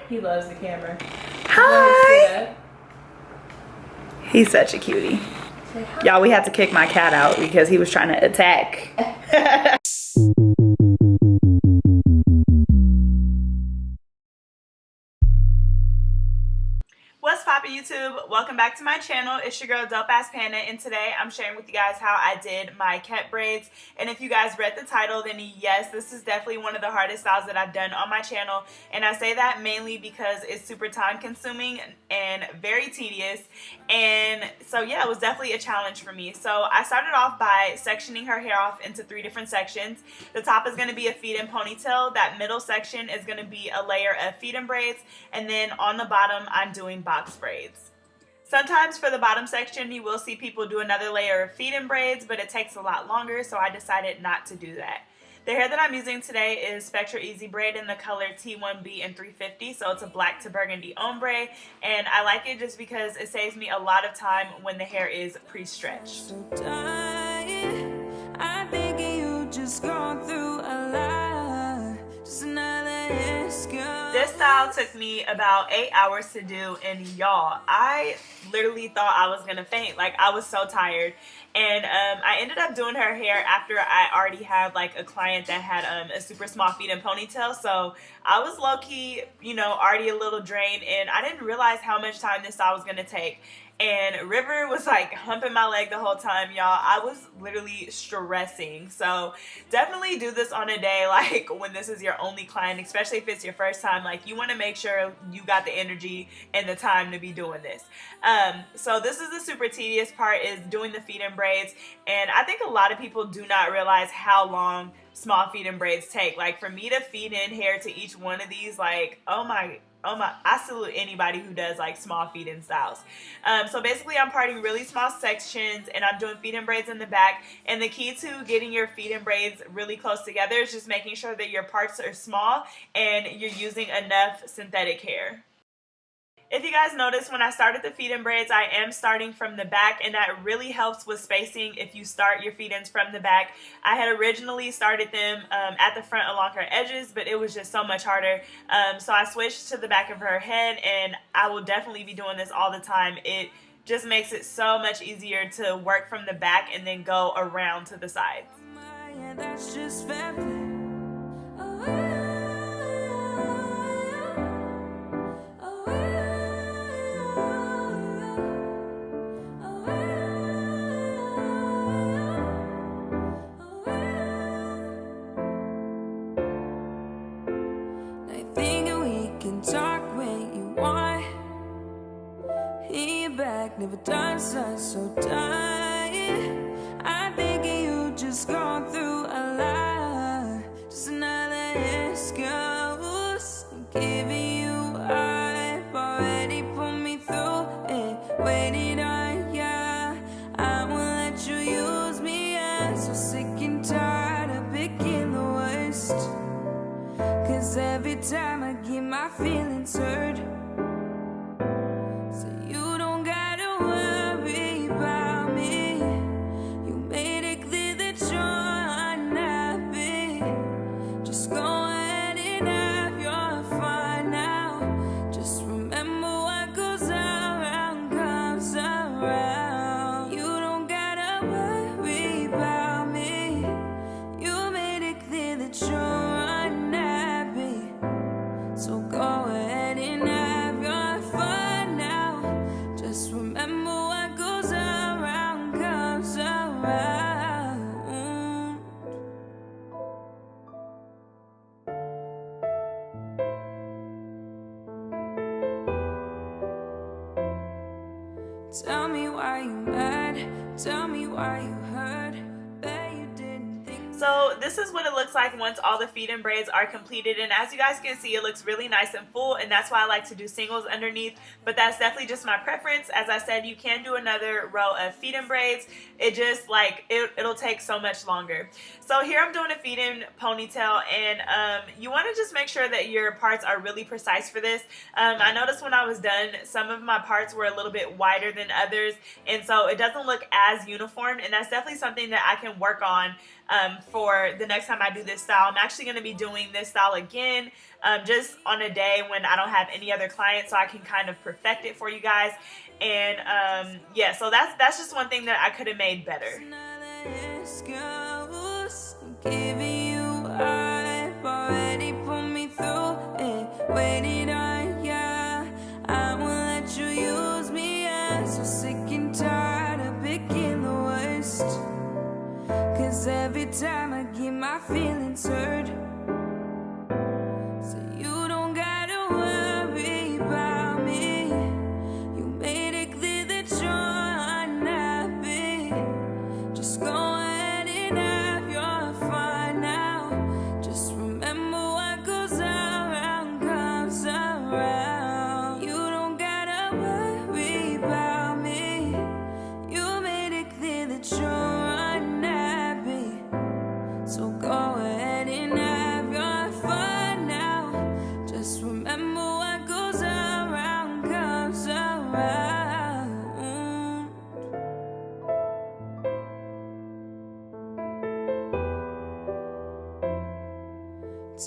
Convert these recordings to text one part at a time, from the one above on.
He loves the camera. Hi. He's such a cutie. Y'all, we had to kick my cat out because he was trying to attack. What's poppin' YouTube? Welcome back to my channel. It's your girl DOPEaxxPANA, and today I'm sharing with you guys how I did my cat braids. And if you guys read the title, then yes, this is definitely one of the hardest styles that I've done on my channel. And I say that mainly because it's super time consuming and very tedious. And so yeah, it was definitely a challenge for me. So I started off by sectioning her hair off into 3 different sections. The top is going to be a feed and ponytail. That middle section is going to be a layer of feed and braids. And then on the bottom, I'm doing box braids. Sometimes for the bottom section, you will see people do another layer of feed and braids, but it takes a lot longer, so I decided not to do that. The hair that I'm using today is Spectra Easy Braid in the color T1B and 350, so it's a black to burgundy ombre, and I like it just because it saves me a lot of time when the hair is pre-stretched. I think you just gone through a lot, just another This style took me about 8 hours to do, and y'all, I literally thought I was gonna faint. Like, I was so tired. And I ended up doing her hair after I already had like a client that had a super small feed and ponytail, so I was low-key, you know, already a little drained, and I didn't realize how much time this style was gonna take. And River was like humping my leg the whole time, y'all. I was literally stressing. So definitely do this on a day like when this is your only client, especially if it's your first time. Like, you want to make sure you got the energy and the time to be doing this. So this is the super tedious part, is doing the feed and braids. And I think a lot of people do not realize how long small feed and braids take. Like, for me to feed in hair to each one of these, like, oh my, I salute anybody who does like small feed in styles. So basically I'm parting really small sections, and I'm doing feed and braids in the back. And the key to getting your feed and braids really close together is just making sure that your parts are small and you're using enough synthetic hair. If you guys notice, when I started the feed and braids, I am starting from the back, and that really helps with spacing if you start your feed ins from the back. I had originally started them at the front along her edges, but it was just so much harder. So I switched to the back of her head, and I will definitely be doing this all the time. It just makes it so much easier to work from the back and then go around to the sides. That's just never done so tired. I think you just gone through a lot, just another excuse. Giving you up, already put me through it, waited on ya. I won't let you use me. I'm so sick and tired of picking the worst, 'cause every time I get my feelings hurt. Tell me why you mad, tell me why you hurt, bet you didn't think. So this is what it looks like once all the feed and braids are completed, and as you guys can see, it looks really nice and full, and that's why I like to do singles underneath, but that's definitely just my preference. As I said, you can do another row of feed and braids. It just like it'll take so much longer. So here I'm doing a feed in ponytail, and you want to just make sure that your parts are really precise for this. I noticed when I was done, some of my parts were a little bit wider than others, and so it doesn't look as uniform, and that's definitely something that I can work on for the next time I do this style. I'm actually going to be doing this style again, just on a day when I don't have any other clients, so I can kind of perfect it for you guys. And yeah, so that's just one thing that I could have made better. Already put me through it, waited on ya. I won't let you use me. I'm so sick and tired of picking the worst. Cause every time I get my feelings hurt. So you don't gotta worry about me. You made it clear that you're unhappy. Just go ahead and have your fun now. Just remember what goes around comes around. You don't gotta worry about me. You made it clear that you're unhappy. So go ahead and have your fun now. Just remember what goes around comes around.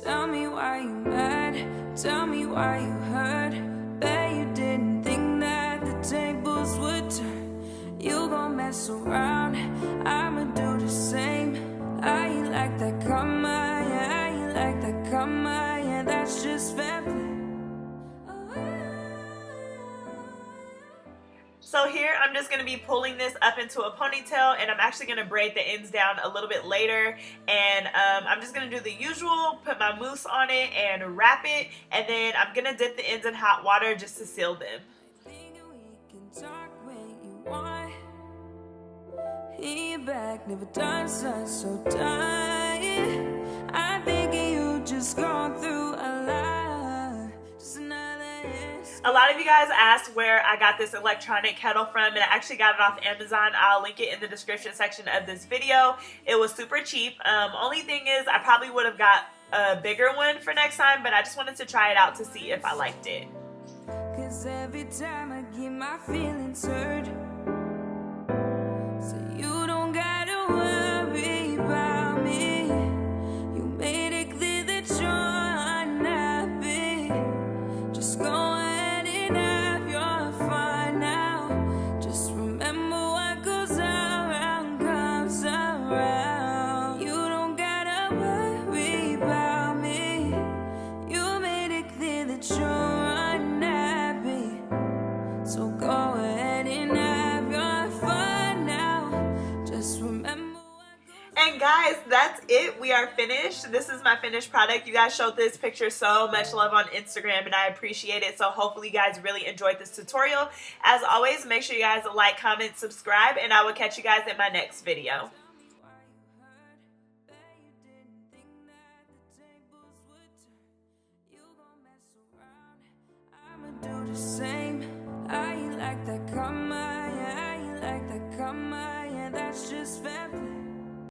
Tell me why you mad, tell me why you hurt. Bet you didn't think that the tables would turn. You gon' mess around, I'ma do the same. I ain't like that karma, yeah, I ain't like that karma, yeah, that's just fair play. So here I'm just going to be pulling this up into a ponytail, and I'm actually going to braid the ends down a little bit later. And I'm just going to do the usual, put my mousse on it and wrap it, and then I'm going to dip the ends in hot water just to seal them. He back, never done such so tired. I think you just gone through a lot. Just another. A lot of you guys asked where I got this electronic kettle from, and I actually got it off Amazon. I'll link it in the description section of this video. It was super cheap. Only thing is I probably would have got a bigger one for next time, but I just wanted to try it out to see if I liked it. Cause every time I get my feelings hurt. So you don't gotta worry about me. You made it clear that you're unhappy. Just go ahead and have your fun now. Just remember what goes around comes around. You don't gotta worry about me. You made it clear that you're unhappy. So go ahead and have your fun now. Just remember what goes. And guys, that's it. We are finished. This is my finished product. You guys showed this picture so much love on Instagram, and I appreciate it. So hopefully you guys really enjoyed this tutorial. As always, make sure you guys like, comment, subscribe, and I will catch you guys in my next video. Do the same.